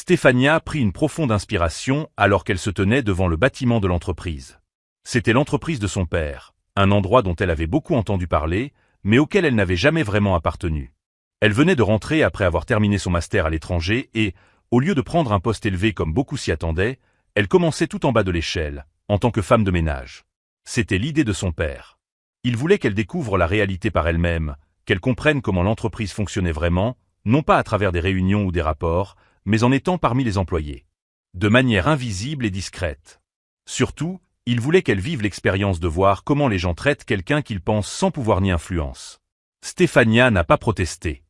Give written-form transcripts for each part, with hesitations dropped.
Stéphania prit une profonde inspiration alors qu'elle se tenait devant le bâtiment de l'entreprise. C'était l'entreprise de son père, un endroit dont elle avait beaucoup entendu parler, mais auquel elle n'avait jamais vraiment appartenu. Elle venait de rentrer après avoir terminé son master à l'étranger et, au lieu de prendre un poste élevé comme beaucoup s'y attendaient, elle commençait tout en bas de l'échelle, en tant que femme de ménage. C'était l'idée de son père. Il voulait qu'elle découvre la réalité par elle-même, qu'elle comprenne comment l'entreprise fonctionnait vraiment, non pas à travers des réunions ou des rapports, mais en étant parmi les employés. De manière invisible et discrète. Surtout, il voulait qu'elle vive l'expérience de voir comment les gens traitent quelqu'un qu'ils pensent sans pouvoir ni influence. Stéphania n'a pas protesté.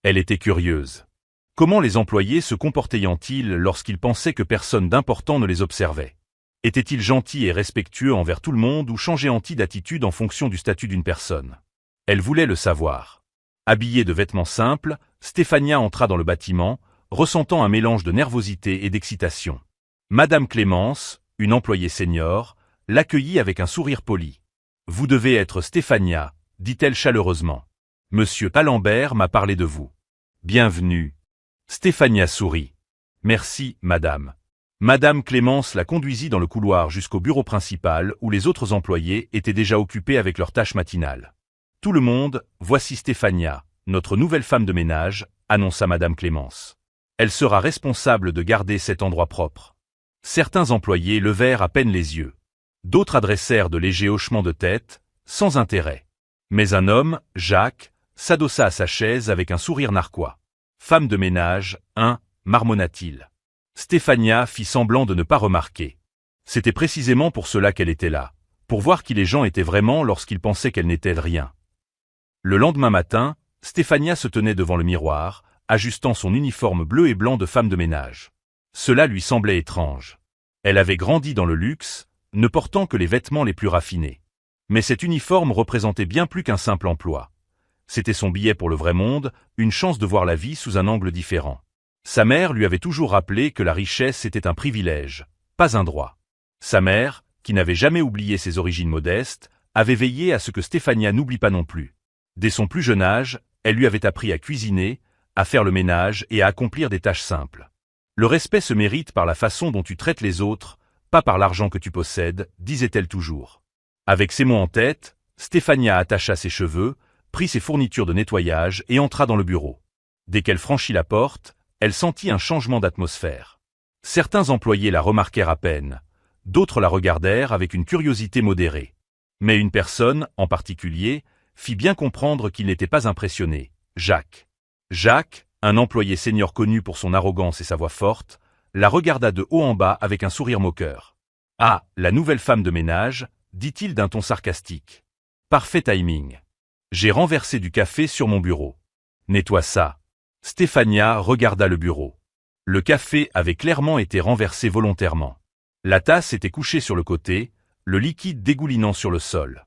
Elle était curieuse. Comment les employés se comportaient-ils lorsqu'ils pensaient que personne d'important ne les observait? Étaient-ils gentils et respectueux envers tout le monde ou changeaient-ils d'attitude en fonction du statut d'une personne? Elle voulait le savoir. Habillée de vêtements simples, Stéphania entra dans le bâtiment, ressentant un mélange de nervosité et d'excitation. Madame Clémence, une employée senior, l'accueillit avec un sourire poli. « Vous devez être Stéphania », dit-elle chaleureusement. « Monsieur Palambert m'a parlé de vous. Bienvenue. » Stéphania sourit. « Merci, madame. » Madame Clémence la conduisit dans le couloir jusqu'au bureau principal où les autres employés étaient déjà occupés avec leurs tâches matinales. « Tout le monde, voici Stéphania, notre nouvelle femme de ménage, » annonça madame Clémence. Elle sera responsable de garder cet endroit propre. Certains employés levèrent à peine les yeux. D'autres adressèrent de légers hochements de tête, sans intérêt. Mais un homme, Jacques, s'adossa à sa chaise avec un sourire narquois. « Femme de ménage, hein, marmonna-t-il. » Stéphania fit semblant de ne pas remarquer. C'était précisément pour cela qu'elle était là, pour voir qui les gens étaient vraiment lorsqu'ils pensaient qu'elle n'était rien. Le lendemain matin, Stéphania se tenait devant le miroir, ajustant son uniforme bleu et blanc de femme de ménage. Cela lui semblait étrange. Elle avait grandi dans le luxe, ne portant que les vêtements les plus raffinés. Mais cet uniforme représentait bien plus qu'un simple emploi. C'était son billet pour le vrai monde, une chance de voir la vie sous un angle différent. Sa mère lui avait toujours rappelé que la richesse était un privilège, pas un droit. Sa mère, qui n'avait jamais oublié ses origines modestes, avait veillé à ce que Stéphania n'oublie pas non plus. Dès son plus jeune âge, elle lui avait appris à cuisiner, à faire le ménage et à accomplir des tâches simples. Le respect se mérite par la façon dont tu traites les autres, pas par l'argent que tu possèdes, disait-elle toujours. Avec ces mots en tête, Stéphania attacha ses cheveux, prit ses fournitures de nettoyage et entra dans le bureau. Dès qu'elle franchit la porte, elle sentit un changement d'atmosphère. Certains employés la remarquèrent à peine, d'autres la regardèrent avec une curiosité modérée. Mais une personne, en particulier, fit bien comprendre qu'il n'était pas impressionné, Jacques. Jacques, un employé senior connu pour son arrogance et sa voix forte, la regarda de haut en bas avec un sourire moqueur. « Ah, la nouvelle femme de ménage », dit-il d'un ton sarcastique. « Parfait timing. J'ai renversé du café sur mon bureau. Nettoie ça. » Stéphania regarda le bureau. Le café avait clairement été renversé volontairement. La tasse était couchée sur le côté, le liquide dégoulinant sur le sol.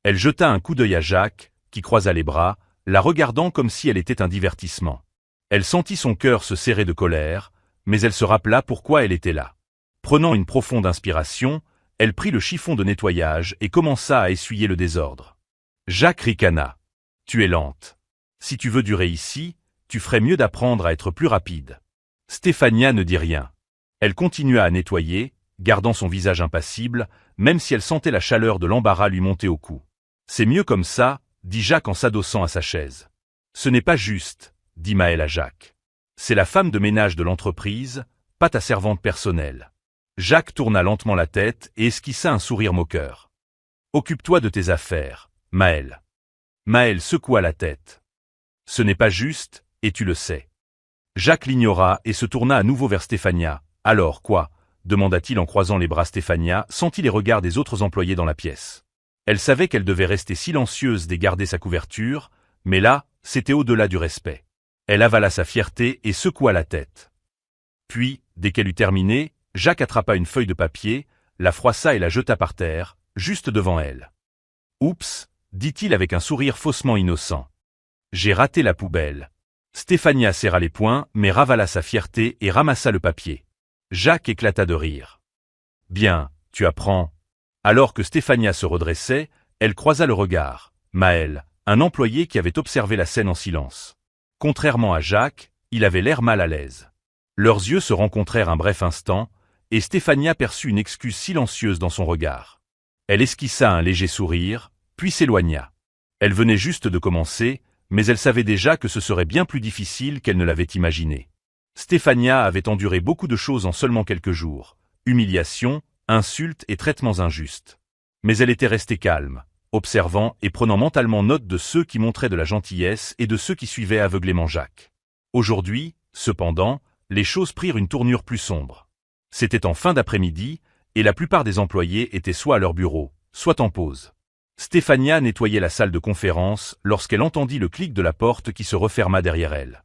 Elle jeta un coup d'œil à Jacques, qui croisa les bras, la regardant comme si elle était un divertissement. Elle sentit son cœur se serrer de colère, mais elle se rappela pourquoi elle était là. Prenant une profonde inspiration, elle prit le chiffon de nettoyage et commença à essuyer le désordre. Jacques ricana. « Tu es lente. Si tu veux durer ici, tu ferais mieux d'apprendre à être plus rapide. » Stéphania ne dit rien. Elle continua à nettoyer, gardant son visage impassible, même si elle sentait la chaleur de l'embarras lui monter au cou. « C'est mieux comme ça, » dit Jacques en s'adossant à sa chaise. « Ce n'est pas juste, » dit Maëlle à Jacques. « C'est la femme de ménage de l'entreprise, pas ta servante personnelle. » Jacques tourna lentement la tête et esquissa un sourire moqueur. « Occupe-toi de tes affaires, Maëlle. » Maëlle secoua la tête. « Ce n'est pas juste, et tu le sais. » Jacques l'ignora et se tourna à nouveau vers Stéphania. « Alors, quoi ?» demanda-t-il en croisant les bras. Stéphania sentit les regards des autres employés dans la pièce. Elle savait qu'elle devait rester silencieuse et garder sa couverture, mais là, c'était au-delà du respect. Elle avala sa fierté et secoua la tête. Puis, dès qu'elle eut terminé, Jacques attrapa une feuille de papier, la froissa et la jeta par terre, juste devant elle. « Oups !» dit-il avec un sourire faussement innocent. « J'ai raté la poubelle. » Stéphania serra les poings, mais ravala sa fierté et ramassa le papier. Jacques éclata de rire. « Bien, tu apprends. » Alors que Stéphania se redressait, elle croisa le regard. Maëlle, un employé qui avait observé la scène en silence. Contrairement à Jacques, il avait l'air mal à l'aise. Leurs yeux se rencontrèrent un bref instant, et Stéphania perçut une excuse silencieuse dans son regard. Elle esquissa un léger sourire, puis s'éloigna. Elle venait juste de commencer, mais elle savait déjà que ce serait bien plus difficile qu'elle ne l'avait imaginé. Stéphania avait enduré beaucoup de choses en seulement quelques jours, humiliations, insultes et traitements injustes. Mais elle était restée calme, observant et prenant mentalement note de ceux qui montraient de la gentillesse et de ceux qui suivaient aveuglément Jacques. Aujourd'hui, cependant, les choses prirent une tournure plus sombre. C'était en fin d'après-midi, et la plupart des employés étaient soit à leur bureau, soit en pause. Stéphania nettoyait la salle de conférence lorsqu'elle entendit le clic de la porte qui se referma derrière elle.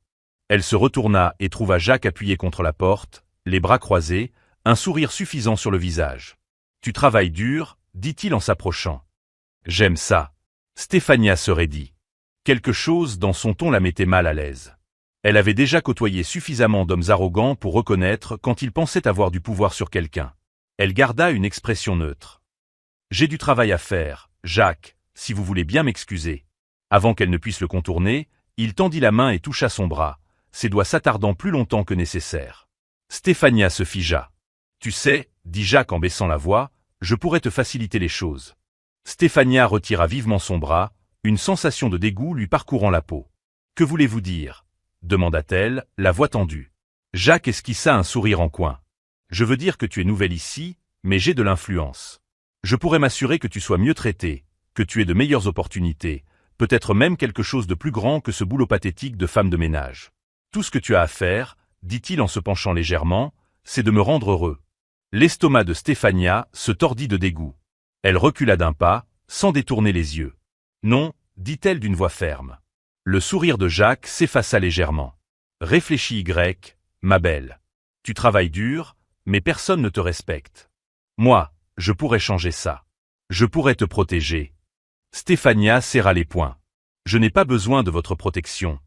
Elle se retourna et trouva Jacques appuyé contre la porte, les bras croisés, un sourire suffisant sur le visage. « Tu travailles dur », dit-il en s'approchant. « J'aime ça. » Stéphania se raidit. Quelque chose dans son ton la mettait mal à l'aise. Elle avait déjà côtoyé suffisamment d'hommes arrogants pour reconnaître quand ils pensaient avoir du pouvoir sur quelqu'un. Elle garda une expression neutre. « J'ai du travail à faire, Jacques, si vous voulez bien m'excuser. » Avant qu'elle ne puisse le contourner, il tendit la main et toucha son bras, ses doigts s'attardant plus longtemps que nécessaire. Stéphania se figea. « Tu sais, » dit Jacques en baissant la voix, « je pourrais te faciliter les choses. » Stéphania retira vivement son bras, une sensation de dégoût lui parcourant la peau. « Que voulez-vous dire ?» demanda-t-elle, la voix tendue. Jacques esquissa un sourire en coin. « Je veux dire que tu es nouvelle ici, mais j'ai de l'influence. Je pourrais m'assurer que tu sois mieux traité, que tu aies de meilleures opportunités, peut-être même quelque chose de plus grand que ce boulot pathétique de femme de ménage. Tout ce que tu as à faire, dit-il en se penchant légèrement, c'est de me rendre heureux. » L'estomac de Stéphania se tordit de dégoût. Elle recula d'un pas, sans détourner les yeux. « Non, » dit-elle d'une voix ferme. Le sourire de Jacques s'effaça légèrement. « Réfléchis, ma belle. Tu travailles dur, mais personne ne te respecte. Moi, je pourrais changer ça. Je pourrais te protéger. » Stéphania serra les poings. « Je n'ai pas besoin de votre protection. »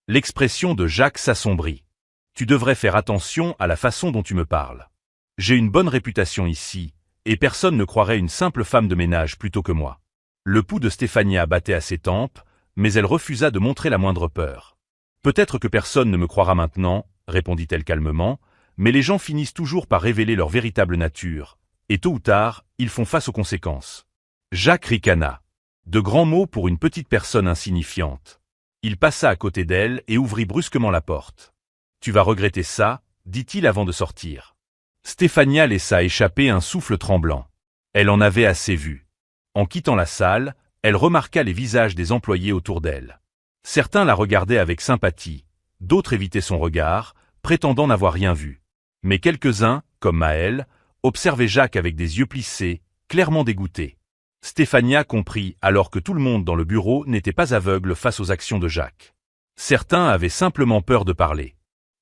L'expression de Jacques s'assombrit. « Tu devrais faire attention à la façon dont tu me parles. J'ai une bonne réputation ici, et personne ne croirait une simple femme de ménage plutôt que moi. » Le pouls de Stéphania battait à ses tempes, mais elle refusa de montrer la moindre peur. « Peut-être que personne ne me croira maintenant, » répondit-elle calmement, « mais les gens finissent toujours par révéler leur véritable nature, et tôt ou tard, ils font face aux conséquences. » Jacques ricana. De grands mots pour une petite personne insignifiante. Il passa à côté d'elle et ouvrit brusquement la porte. « Tu vas regretter ça, » dit-il avant de sortir. Stéphania laissa échapper un souffle tremblant. Elle en avait assez vu. En quittant la salle, elle remarqua les visages des employés autour d'elle. Certains la regardaient avec sympathie, d'autres évitaient son regard, prétendant n'avoir rien vu. Mais quelques-uns, comme Maël, observaient Jacques avec des yeux plissés, clairement dégoûtés. Stéphania comprit alors que tout le monde dans le bureau n'était pas aveugle face aux actions de Jacques. Certains avaient simplement peur de parler.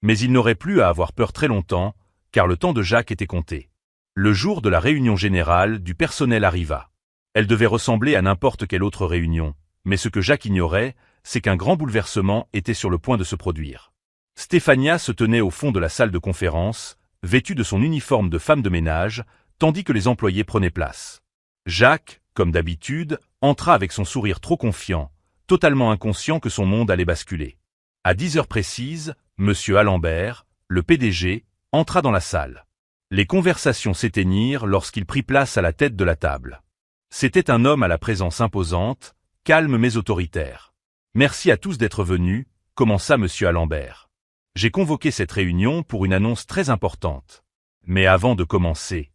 Mais ils n'auraient plus à avoir peur très longtemps, car le temps de Jacques était compté. Le jour de la réunion générale du personnel arriva. Elle devait ressembler à n'importe quelle autre réunion, mais ce que Jacques ignorait, c'est qu'un grand bouleversement était sur le point de se produire. Stéphania se tenait au fond de la salle de conférence, vêtue de son uniforme de femme de ménage, tandis que les employés prenaient place. Jacques, comme d'habitude, entra avec son sourire trop confiant, totalement inconscient que son monde allait basculer. À 10 heures précises, M. Alembert, le PDG, entra dans la salle. Les conversations s'éteignirent lorsqu'il prit place à la tête de la table. C'était un homme à la présence imposante, calme mais autoritaire. « Merci à tous d'être venus », commença M. Alembert. « J'ai convoqué cette réunion pour une annonce très importante. Mais avant de commencer, »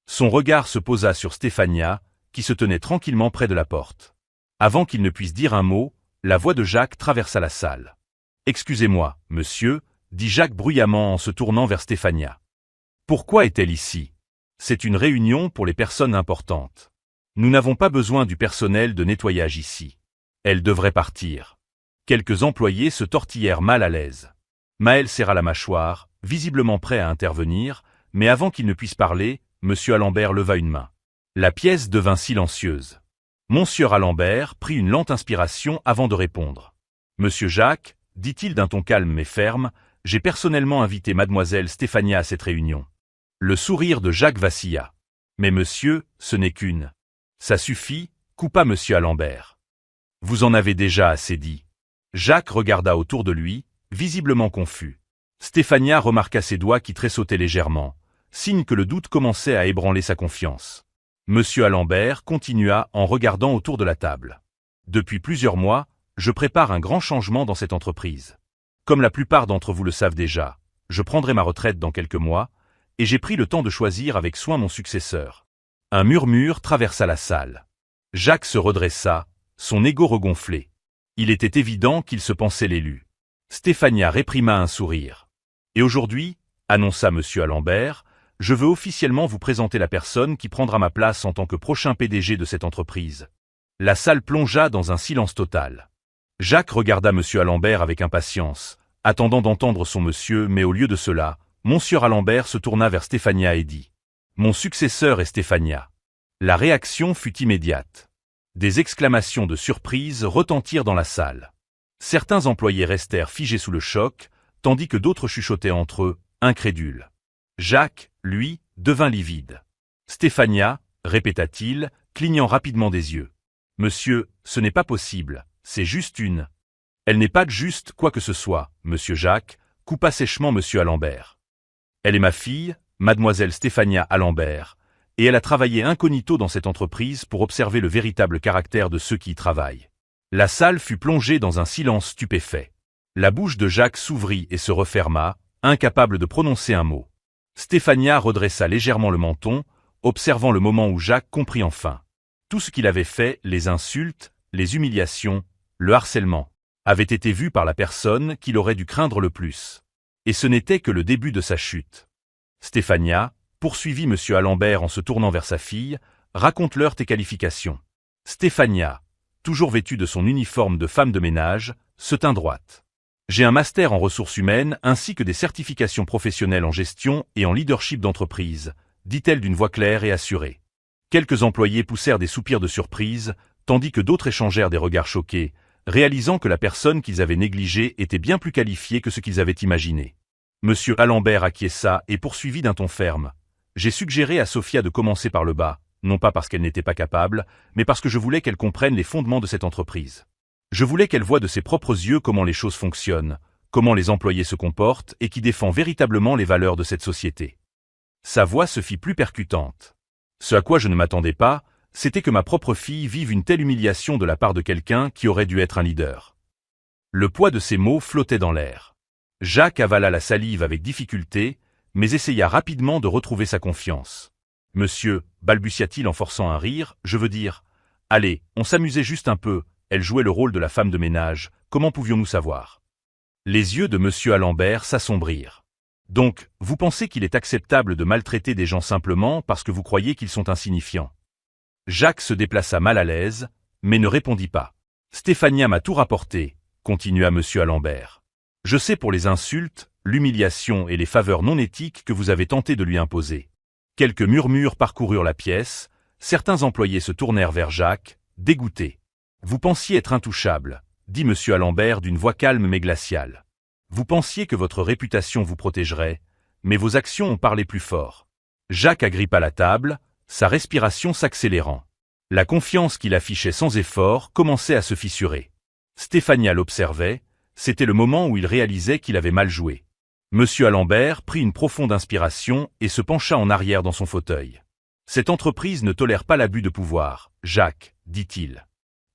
son regard se posa sur Stéphania, qui se tenait tranquillement près de la porte. Avant qu'il ne puisse dire un mot, la voix de Jacques traversa la salle. « Excusez-moi, monsieur », dit Jacques bruyamment en se tournant vers Stéphania. « Pourquoi est-elle ici ? C'est une réunion pour les personnes importantes. Nous n'avons pas besoin du personnel de nettoyage ici. Elle devrait partir. » Quelques employés se tortillèrent mal à l'aise. Maël serra la mâchoire, visiblement prêt à intervenir, mais avant qu'il ne puisse parler, M. Alembert leva une main. La pièce devint silencieuse. Monsieur Alembert prit une lente inspiration avant de répondre. « Monsieur Jacques, dit-il d'un ton calme mais ferme, j'ai personnellement invité mademoiselle Stéphania à cette réunion. » Le sourire de Jacques vacilla. « Mais monsieur, ce n'est qu'une. » « Ça suffit, coupa M. Alembert. « Vous en avez déjà assez dit. » Jacques regarda autour de lui, visiblement confus. Stéphania remarqua ses doigts qui tressautaient légèrement, signe que le doute commençait à ébranler sa confiance. Monsieur Alembert continua en regardant autour de la table. Depuis plusieurs mois, je prépare un grand changement dans cette entreprise. Comme la plupart d'entre vous le savent déjà, je prendrai ma retraite dans quelques mois, et j'ai pris le temps de choisir avec soin mon successeur. Un murmure traversa la salle. Jacques se redressa, son ego regonflé. Il était évident qu'il se pensait l'élu. Stéphania réprima un sourire. Et aujourd'hui, annonça monsieur Alembert, je veux officiellement vous présenter la personne qui prendra ma place en tant que prochain PDG de cette entreprise. La salle plongea dans un silence total. Jacques regarda monsieur Alembert avec impatience, attendant d'entendre son monsieur, mais au lieu de cela, monsieur Alembert se tourna vers Stéphania et dit « Mon successeur est Stéphania ». La réaction fut immédiate. Des exclamations de surprise retentirent dans la salle. Certains employés restèrent figés sous le choc, tandis que d'autres chuchotaient entre eux, incrédules. Jacques, lui, devint livide. « Stéphania » répéta-t-il, clignant rapidement des yeux. « Monsieur, ce n'est pas possible, c'est juste une... » « Elle n'est pas juste quoi que ce soit, monsieur Jacques, » coupa sèchement monsieur Alembert. « Elle est ma fille, mademoiselle Stéphania Alembert, et elle a travaillé incognito dans cette entreprise pour observer le véritable caractère de ceux qui y travaillent. » La salle fut plongée dans un silence stupéfait. La bouche de Jacques s'ouvrit et se referma, incapable de prononcer un mot. Stéphania redressa légèrement le menton, observant le moment où Jacques comprit enfin. Tout ce qu'il avait fait, les insultes, les humiliations, le harcèlement, avait été vu par la personne qu'il aurait dû craindre le plus. Et ce n'était que le début de sa chute. Stéphania, poursuivit monsieur Alembert en se tournant vers sa fille, raconte-leur tes qualifications. Stéphania, toujours vêtue de son uniforme de femme de ménage, se tint droite. J'ai un master en ressources humaines ainsi que des certifications professionnelles en gestion et en leadership d'entreprise, dit-elle d'une voix claire et assurée. Quelques employés poussèrent des soupirs de surprise, tandis que d'autres échangèrent des regards choqués, réalisant que la personne qu'ils avaient négligée était bien plus qualifiée que ce qu'ils avaient imaginé. Monsieur Alembert acquiesça et poursuivit d'un ton ferme. J'ai suggéré à Sophia de commencer par le bas, non pas parce qu'elle n'était pas capable, mais parce que je voulais qu'elle comprenne les fondements de cette entreprise. Je voulais qu'elle voie de ses propres yeux comment les choses fonctionnent, comment les employés se comportent et qui défend véritablement les valeurs de cette société. Sa voix se fit plus percutante. Ce à quoi je ne m'attendais pas, c'était que ma propre fille vive une telle humiliation de la part de quelqu'un qui aurait dû être un leader. Le poids de ces mots flottait dans l'air. Jacques avala la salive avec difficulté, mais essaya rapidement de retrouver sa confiance. « Monsieur, balbutia-t-il en forçant un rire, je veux dire... Allez, on s'amusait juste un peu, elle jouait le rôle de la femme de ménage, comment pouvions-nous savoir ?» Les yeux de monsieur Alembert s'assombrirent. « Donc, vous pensez qu'il est acceptable de maltraiter des gens simplement parce que vous croyez qu'ils sont insignifiants ?» Jacques se déplaça mal à l'aise, mais ne répondit pas. « Stéphania m'a tout rapporté, » continua monsieur Alembert. « Je sais pour les insultes, l'humiliation et les faveurs non éthiques que vous avez tenté de lui imposer. » Quelques murmures parcoururent la pièce, certains employés se tournèrent vers Jacques, dégoûtés. « Vous pensiez être intouchable, » dit monsieur Alembert d'une voix calme mais glaciale. « Vous pensiez que votre réputation vous protégerait, mais vos actions ont parlé plus fort. » Jacques agrippa la table, sa respiration s'accélérant. La confiance qu'il affichait sans effort commençait à se fissurer. Stéphania l'observait, c'était le moment où il réalisait qu'il avait mal joué. Monsieur Alembert prit une profonde inspiration et se pencha en arrière dans son fauteuil. « Cette entreprise ne tolère pas l'abus de pouvoir, Jacques, dit-il.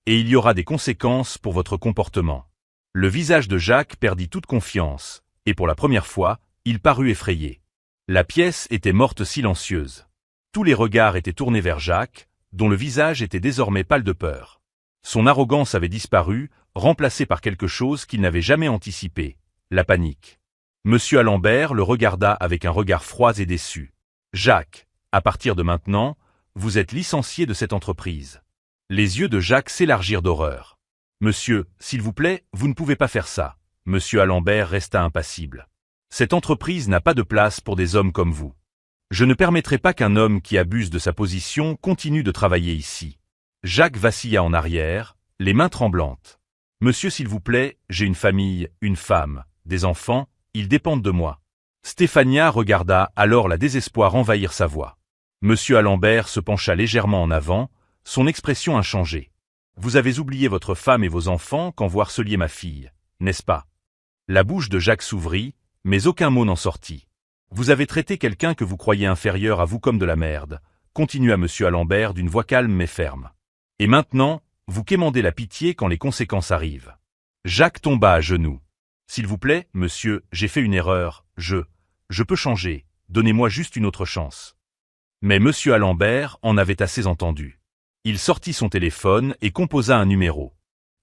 Et il y aura des conséquences pour votre comportement. » Le visage de Jacques perdit toute confiance, et pour la première fois, il parut effrayé. La pièce était morte silencieuse. Tous les regards étaient tournés vers Jacques, dont le visage était désormais pâle de peur. Son arrogance avait disparu, remplacée par quelque chose qu'il n'avait jamais anticipé, la panique. Monsieur Alembert le regarda avec un regard froid et déçu. « Jacques, à partir de maintenant, vous êtes licencié de cette entreprise. » Les yeux de Jacques s'élargirent d'horreur. « Monsieur, s'il vous plaît, vous ne pouvez pas faire ça. » Monsieur Alembert resta impassible. « Cette entreprise n'a pas de place pour des hommes comme vous. Je ne permettrai pas qu'un homme qui abuse de sa position continue de travailler ici. » Jacques vacilla en arrière, les mains tremblantes. « Monsieur, s'il vous plaît, j'ai une famille, une femme, des enfants, ils dépendent de moi. » Stéphania regarda alors la désespoir envahir sa voix. Monsieur Alembert se pencha légèrement en avant, son expression inchangée. « Vous avez oublié votre femme et vos enfants quand vous harceliez ma fille, n'est-ce pas ?» La bouche de Jacques s'ouvrit, Mais aucun mot n'en sortit. Vous avez traité quelqu'un que vous croyez inférieur à vous comme de la merde, continua monsieur Alembert d'une voix calme mais ferme. Et maintenant, vous quémandez la pitié quand les conséquences arrivent. Jacques tomba à genoux. S'il vous plaît, monsieur, j'ai fait une erreur, je peux changer, donnez-moi juste une autre chance. Mais monsieur Alembert en avait assez entendu. Il sortit son téléphone et composa un numéro.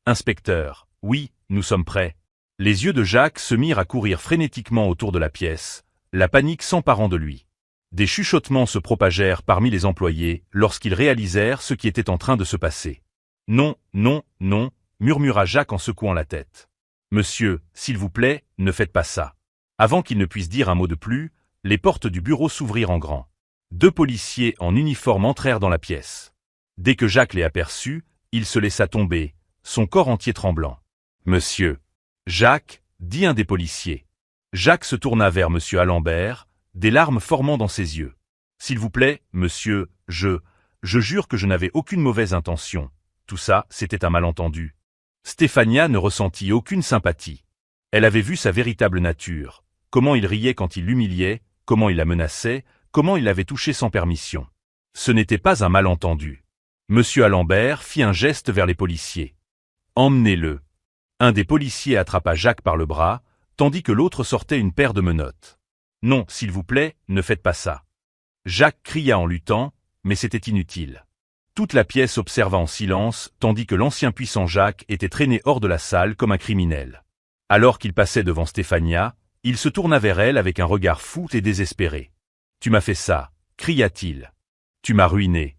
Inspecteur, oui, nous sommes prêts. Les yeux de Jacques se mirent à courir frénétiquement autour de la pièce, la panique s'emparant de lui. Des chuchotements se propagèrent parmi les employés lorsqu'ils réalisèrent ce qui était en train de se passer. Non, non, non, murmura Jacques en secouant la tête. Monsieur, s'il vous plaît, ne faites pas ça. Avant qu'il ne puisse dire un mot de plus, les portes du bureau s'ouvrirent en grand. 2 policiers en uniforme entrèrent dans la pièce. Dès que Jacques les aperçut, il se laissa tomber, son corps entier tremblant. Monsieur. Jacques, dit un des policiers. Jacques se tourna vers monsieur Alembert, des larmes formant dans ses yeux. S'il vous plaît, monsieur, je jure que je n'avais aucune mauvaise intention. Tout ça, c'était un malentendu. Stéphania ne ressentit aucune sympathie. Elle avait vu sa véritable nature, comment il riait quand il l'humiliait, comment il la menaçait, comment il l'avait touchée sans permission. Ce n'était pas un malentendu. Monsieur Alembert fit un geste vers les policiers. Emmenez-le. Un des policiers attrapa Jacques par le bras, tandis que l'autre sortait une paire de menottes. Non, s'il vous plaît, ne faites pas ça. Jacques cria en luttant, mais c'était inutile. Toute la pièce observa en silence, tandis que l'ancien puissant Jacques était traîné hors de la salle comme un criminel. Alors qu'il passait devant Stéphania, il se tourna vers elle avec un regard fou et désespéré. « Tu m'as fait ça !» cria-t-il. « Tu m'as ruiné. »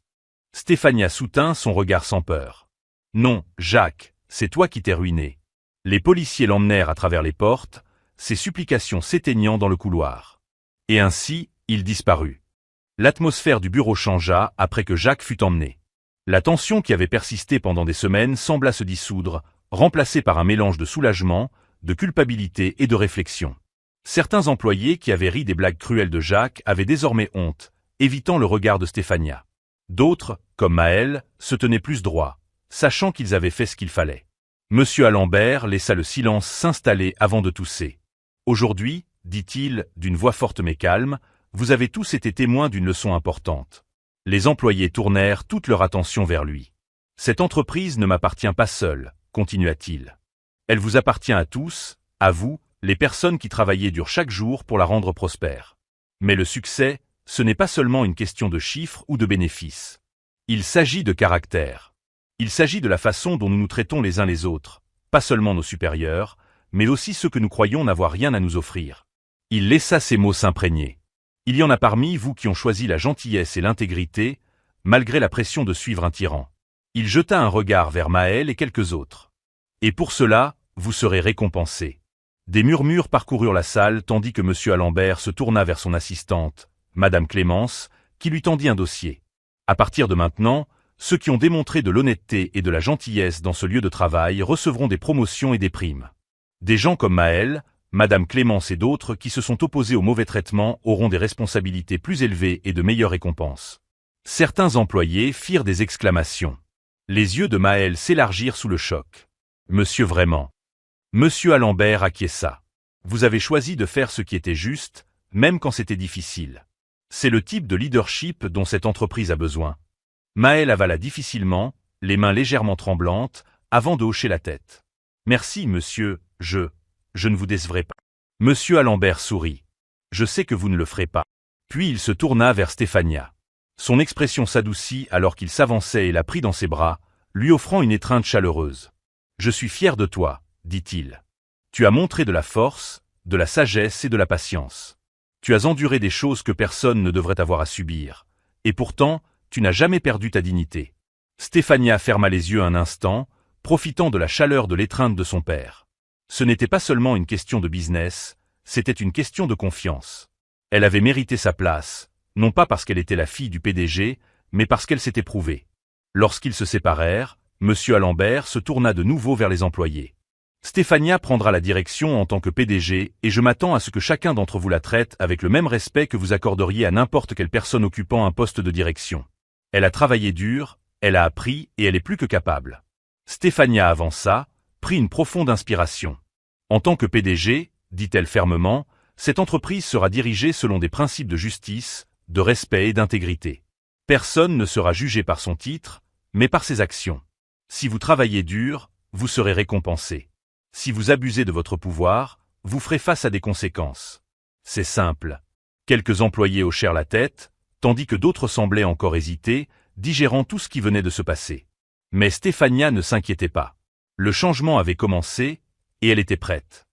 Stéphania soutint son regard sans peur. « Non, Jacques, c'est toi qui t'es ruiné. » Les policiers l'emmenèrent à travers les portes, ses supplications s'éteignant dans le couloir. Et ainsi, il disparut. L'atmosphère du bureau changea après que Jacques fut emmené. La tension qui avait persisté pendant des semaines sembla se dissoudre, remplacée par un mélange de soulagement, de culpabilité et de réflexion. Certains employés qui avaient ri des blagues cruelles de Jacques avaient désormais honte, évitant le regard de Stéphania. D'autres, comme Maël, se tenaient plus droit, sachant qu'ils avaient fait ce qu'il fallait. Monsieur Alembert laissa le silence s'installer avant de tousser. « Aujourd'hui, dit-il, d'une voix forte mais calme, vous avez tous été témoins d'une leçon importante. » Les employés tournèrent toute leur attention vers lui. « Cette entreprise ne m'appartient pas seule, continua-t-il. Elle vous appartient à tous, à vous, les personnes qui travaillez dur chaque jour pour la rendre prospère. Mais le succès, ce n'est pas seulement une question de chiffres ou de bénéfices. Il s'agit de caractère. Il s'agit de la façon dont nous nous traitons les uns les autres, pas seulement nos supérieurs, mais aussi ceux que nous croyons n'avoir rien à nous offrir. » Il laissa ces mots s'imprégner. « Il y en a parmi vous qui ont choisi la gentillesse et l'intégrité, malgré la pression de suivre un tyran. » Il jeta un regard vers Maël et quelques autres. « Et pour cela, vous serez récompensés. » Des murmures parcoururent la salle tandis que monsieur Alembert se tourna vers son assistante, madame Clémence, qui lui tendit un dossier. « À partir de maintenant, ceux qui ont démontré de l'honnêteté et de la gentillesse dans ce lieu de travail recevront des promotions et des primes. Des gens comme Maël, madame Clémence et d'autres qui se sont opposés au mauvais traitement auront des responsabilités plus élevées et de meilleures récompenses. » Certains employés firent des exclamations. Les yeux de Maël s'élargirent sous le choc. « Monsieur vraiment. » Monsieur Alembert acquiesça. « Vous avez choisi de faire ce qui était juste, même quand c'était difficile. C'est le type de leadership dont cette entreprise a besoin. » Maël avala difficilement, les mains légèrement tremblantes, avant de hocher la tête. « Merci, monsieur, je ne vous décevrai pas. » Monsieur Alembert sourit. « Je sais que vous ne le ferez pas. » Puis il se tourna vers Stéphania. Son expression s'adoucit alors qu'il s'avançait et la prit dans ses bras, lui offrant une étreinte chaleureuse. « Je suis fier de toi, » dit-il. « Tu as montré de la force, de la sagesse et de la patience. Tu as enduré des choses que personne ne devrait avoir à subir. Et pourtant, tu n'as jamais perdu ta dignité. » Stéphania ferma les yeux un instant, profitant de la chaleur de l'étreinte de son père. Ce n'était pas seulement une question de business, c'était une question de confiance. Elle avait mérité sa place, non pas parce qu'elle était la fille du PDG, mais parce qu'elle s'était prouvée. Lorsqu'ils se séparèrent, monsieur Alembert se tourna de nouveau vers les employés. Stéphania prendra la direction en tant que PDG et je m'attends à ce que chacun d'entre vous la traite avec le même respect que vous accorderiez à n'importe quelle personne occupant un poste de direction. Elle a travaillé dur, elle a appris et elle est plus que capable. Stéphania avança, prit une profonde inspiration. En tant que PDG, dit-elle fermement, Cette entreprise sera dirigée selon des principes de justice, de respect et d'intégrité. Personne ne sera jugé par son titre, mais par ses actions. Si vous travaillez dur, vous serez récompensé. Si vous abusez de votre pouvoir, vous ferez face à des conséquences. C'est simple. Quelques employés hochèrent la tête, tandis que d'autres semblaient encore hésiter, digérant tout ce qui venait de se passer. Mais Stéphania ne s'inquiétait pas. Le changement avait commencé, et elle était prête.